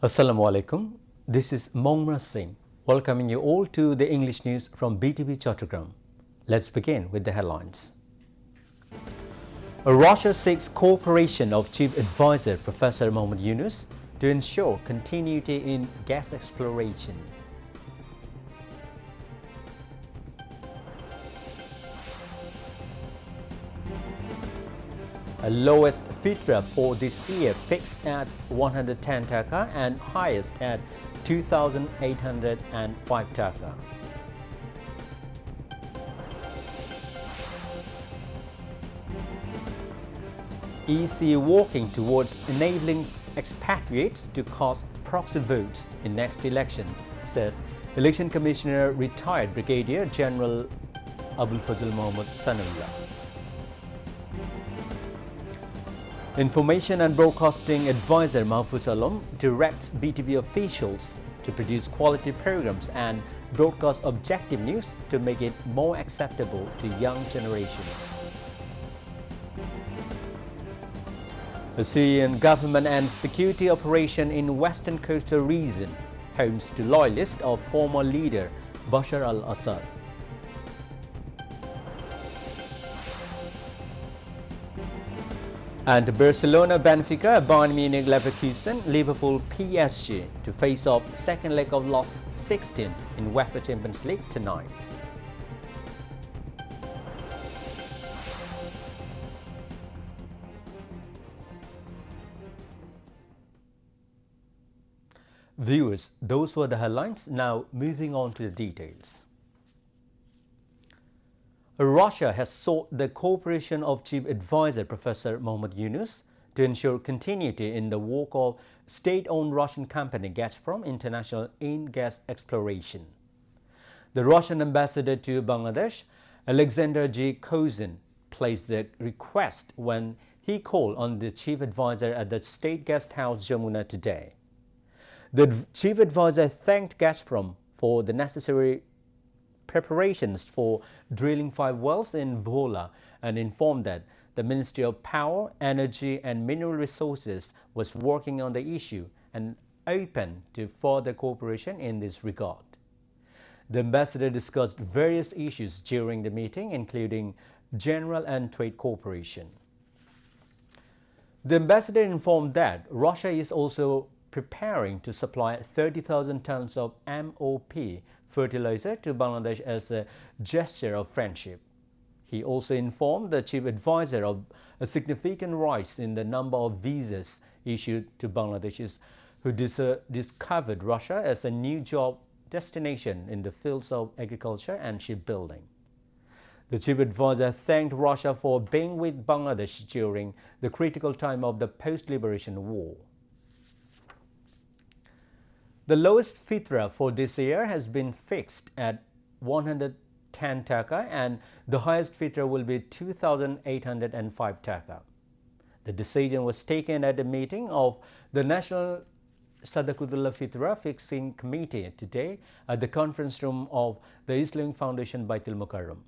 Assalamu alaikum. This is Mongmra Singh, welcoming you all to the English news from BTV Chattogram. Let's begin with the headlines. Russia seeks cooperation of Chief Advisor Professor Mohammad Yunus to ensure continuity in gas exploration. Lowest fitra for this year fixed at 110 taka and highest at 2,805 taka. EC working towards enabling expatriates to cast proxy votes in next election, says Election Commissioner retired Brigadier General Abul Fazl Mohammad Sanullah. Information and Broadcasting Advisor Mahfuz Alam directs BTV officials to produce quality programs and broadcast objective news to make it more acceptable to young generations. The Syrian government and security operation in Western Coastal region homes to loyalists of former leader Bashar al-Assad. And Barcelona, Benfica, Bayern Munich, Leverkusen, Liverpool, PSG to face off second leg of last 16 in UEFA Champions League tonight. Viewers, those were the headlines. Now moving on to the details. Russia has sought the cooperation of Chief Advisor Professor Mohammad Yunus to ensure continuity in the work of state-owned Russian company Gazprom International in gas exploration. The Russian ambassador to Bangladesh, Alexander G. Kozin, placed the request when he called on the Chief Advisor at the State Guest House Jamuna today. The Chief Advisor thanked Gazprom for the necessary preparations for drilling 5 wells in Vola and informed that the Ministry of Power, Energy and Mineral Resources was working on the issue and open to further cooperation in this regard. The ambassador discussed various issues during the meeting, including general and trade cooperation. The ambassador informed that Russia is also preparing to supply 30,000 tons of MOP fertilizer to Bangladesh as a gesture of friendship. He also informed the Chief Advisor of a significant rise in the number of visas issued to Bangladeshis who discovered Russia as a new job destination in the fields of agriculture and shipbuilding. The Chief Advisor thanked Russia for being with Bangladesh during the critical time of the post-liberation war. The lowest fitra for this year has been fixed at 110 taka and the highest fitra will be 2,805 taka. The decision was taken at a meeting of the National Sadaqatullah Fitra Fixing Committee today at the conference room of the Islamic Foundation Baitul Mukarram.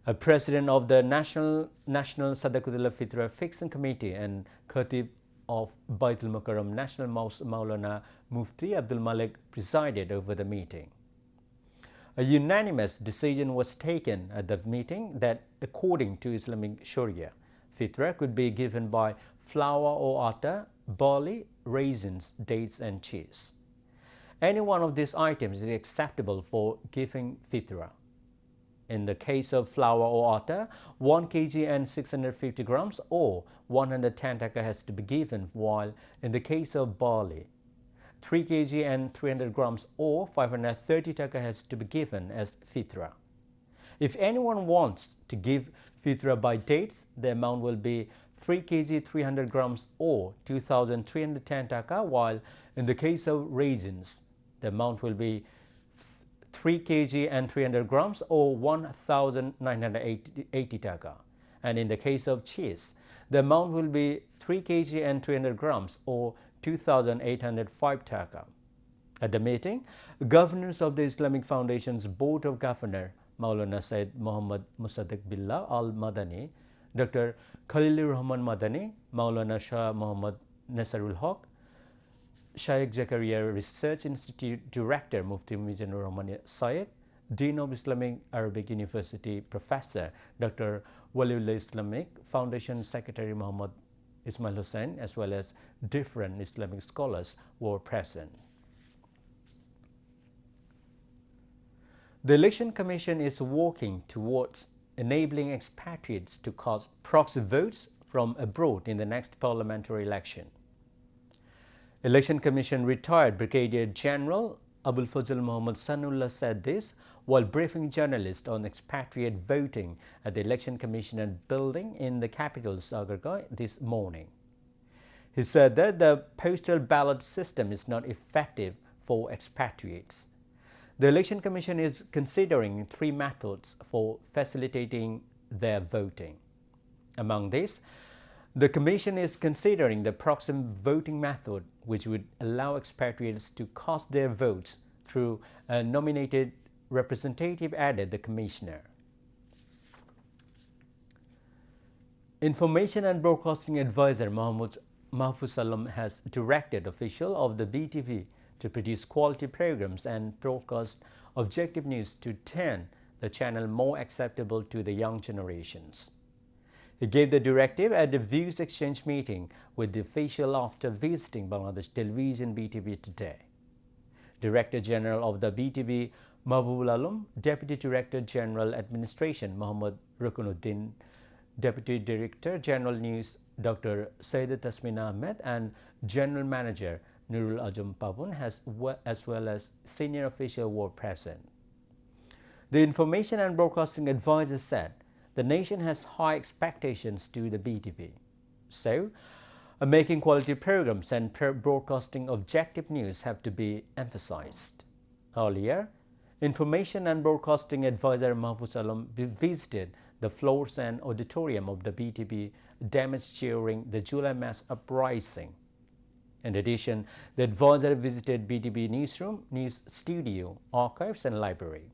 A president of the National Sadaqatullah Fitra Fixing Committee and Khatib of Baitul Mukarram National Mosque Maulana Mufti Abdul Malik presided over the meeting. A unanimous decision was taken at the meeting that according to Islamic Sharia, fitra could be given by flour or atta, barley, raisins, dates and cheese. Any one of these items is acceptable for giving fitra. In the case of flour or atta, 1 kg and 650 grams or 110 taka has to be given, while in the case of barley, 3 kg and 300 grams or 530 taka has to be given as fitra. If anyone wants to give fitra by dates, the amount will be 3 kg 300 grams or 2,310 taka, while in the case of raisins, the amount will be 3 kg and 300 grams or 1,980 taka. And in the case of cheese, the amount will be 3 kg and 300 grams or 2,805 taka. At the meeting, governors of the Islamic Foundation's Board of Governors, Maulana Said Muhammad Musaddiq Billah Al-Madani, Dr. Khalilur Rahman Madani, Maulana Shah Muhammad Nasarul Haq, Shaykh Zakaria Research Institute Director Mufti Mizanur Rahman Syed, Dean of Islamic Arabic University Professor Dr. Waliullah Islamic, Foundation Secretary Muhammad Ismail Hussain, as well as different Islamic scholars were present. The Election Commission is working towards enabling expatriates to cast proxy votes from abroad in the next parliamentary election. Election Commission retired Brigadier General Abul Fazl Muhammad Sanullah said this while briefing journalists on expatriate voting at the Election Commission building in the capital Sagargai this morning. He said that the postal ballot system is not effective for expatriates. The Election Commission is considering 3 methods for facilitating their voting. Among these, the Commission is considering the proxy voting method, which would allow expatriates to cast their votes through a nominated representative, added the Commissioner. Information and Broadcasting Advisor Mahfuz Alam has directed officials of the BTV to produce quality programs and broadcast objective news to turn the channel more acceptable to the young generations. He gave the directive at the Views Exchange meeting with the official after visiting Bangladesh Television BTV today. Director General of the BTV Mahbubul Alam, Deputy Director General Administration Muhammad Rukunuddin, Deputy Director General News Dr. Sayyidat Tasmina Ahmed, and General Manager Nurul Ajam Pabun as well as senior officials were present. The Information and Broadcasting Advisor said the nation has high expectations to the BTV. So, making quality programs and broadcasting objective news have to be emphasized. Earlier, Information and Broadcasting Advisor Mahfuz Alam visited the floors and auditorium of the BTV damaged during the July mass uprising. In addition, the advisor visited BTV newsroom, news studio, archives and library.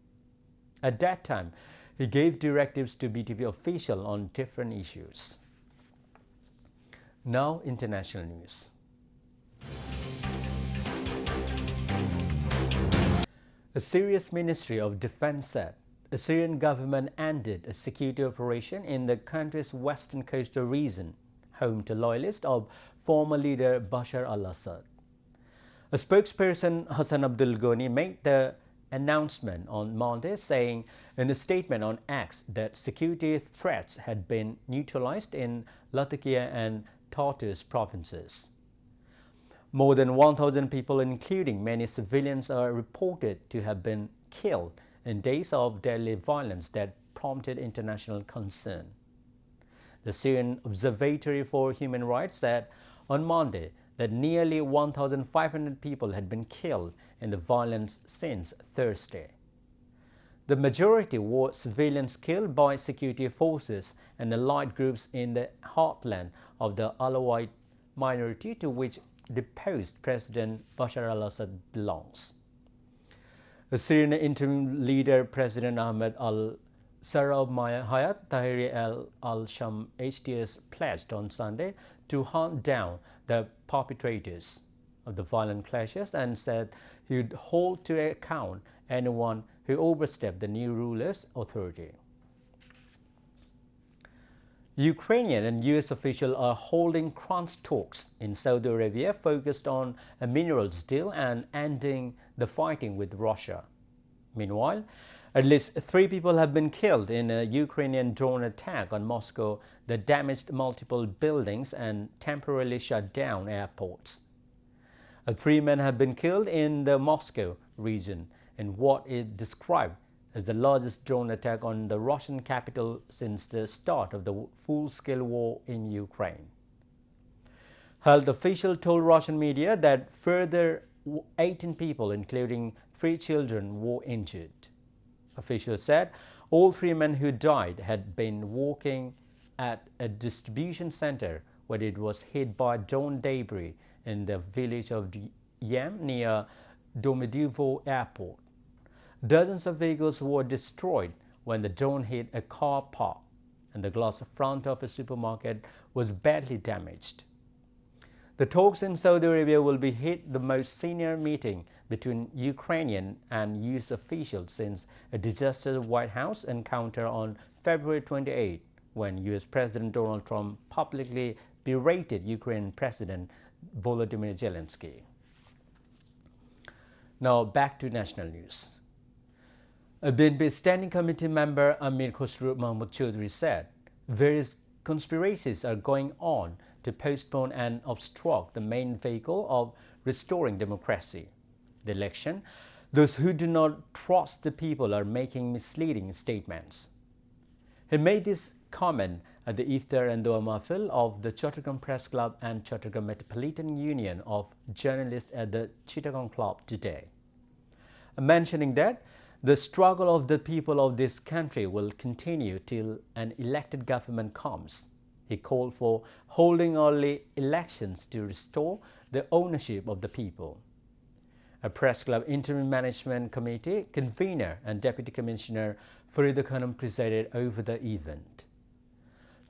At that time, he gave directives to BTV officials on different issues. Now, international news. A Syria's Ministry of Defense said the Syrian government ended a security operation in the country's western coastal region, home to loyalists of former leader Bashar al-Assad. A spokesperson, Hassan Abdul Ghani, made the announcement on Monday, saying in a statement on X that security threats had been neutralized in Latakia and Tartus provinces. More than 1,000 people, including many civilians, are reported to have been killed in days of deadly violence that prompted international concern. The Syrian Observatory for Human Rights said on Monday that nearly 1,500 people had been killed in the violence since Thursday. The majority were civilians killed by security forces and allied groups in the heartland of the Alawite minority to which deposed President Bashar al-Assad belongs. The Syrian interim leader, President Ahmed al-Sarraj Hayat Tahrir al-Sham HTS, pledged on Sunday to hunt down the perpetrators of the violent clashes and said he would hold to account anyone who overstepped the new ruler's authority. Ukrainian and U.S. officials are holding crunch talks in Saudi Arabia focused on a minerals deal and ending the fighting with Russia. Meanwhile, at least 3 people have been killed in a Ukrainian drone attack on Moscow that damaged multiple buildings and temporarily shut down airports. 3 men have been killed in the Moscow region in what is described as the largest drone attack on the Russian capital since the start of the full-scale war in Ukraine. Health officials told Russian media that further 18 people, including 3 children, were injured. Officials said all 3 men who died had been working at a distribution center when it was hit by drone debris in the village of Yam near Domodedovo Airport. Dozens of vehicles were destroyed when the drone hit a car park, and the glass front of a supermarket was badly damaged. The talks in Saudi Arabia will be the most senior meeting between Ukrainian and U.S. officials since a disastrous White House encounter on February 28, when U.S. President Donald Trump publicly berated Ukrainian President Volodymyr Zelensky. Now back to national news. A BNP Standing Committee member Amir Khosrow Mahmood Chaudhry said various conspiracies are going on to postpone and obstruct the main vehicle of restoring democracy, the election. Those who do not trust the people are making misleading statements. He made this comment at the Iftar and Dua Mahfil of the Chattogram Press Club and Chattogram Metropolitan Union of Journalists at the Chittagong Club today, mentioning that the struggle of the people of this country will continue till an elected government comes. He called for holding early elections to restore the ownership of the people. A Press Club Interim Management Committee convener and Deputy Commissioner Farida Khanum presided over the event.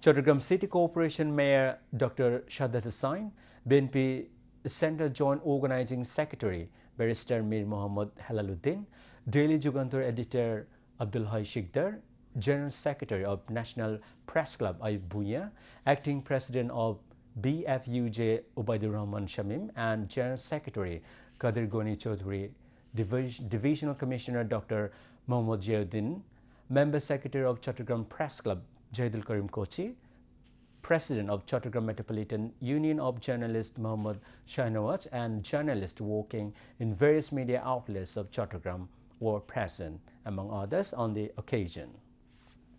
Chattogram City Corporation Mayor Dr. Shadat Hussain, BNP Central Joint Organizing Secretary Barrister Mir Mohammad Halaluddin, Daily Jugantar Editor Abdul Hai Shikdar, General Secretary of National Press Club Ayub Bhuiya, Acting President of BFUJ Ubaidur Rahman Shamim, and General Secretary Qadir Goni Chaudhry, Divisional Commissioner Dr. Mohammad Jayuddin, Member Secretary of Chattogram Press Club Jahidul Karim Kochi, President of Chattogram Metropolitan Union of Journalists Mohammad Shahnawaz, and journalists working in various media outlets of Chattogram were present, among others, on the occasion.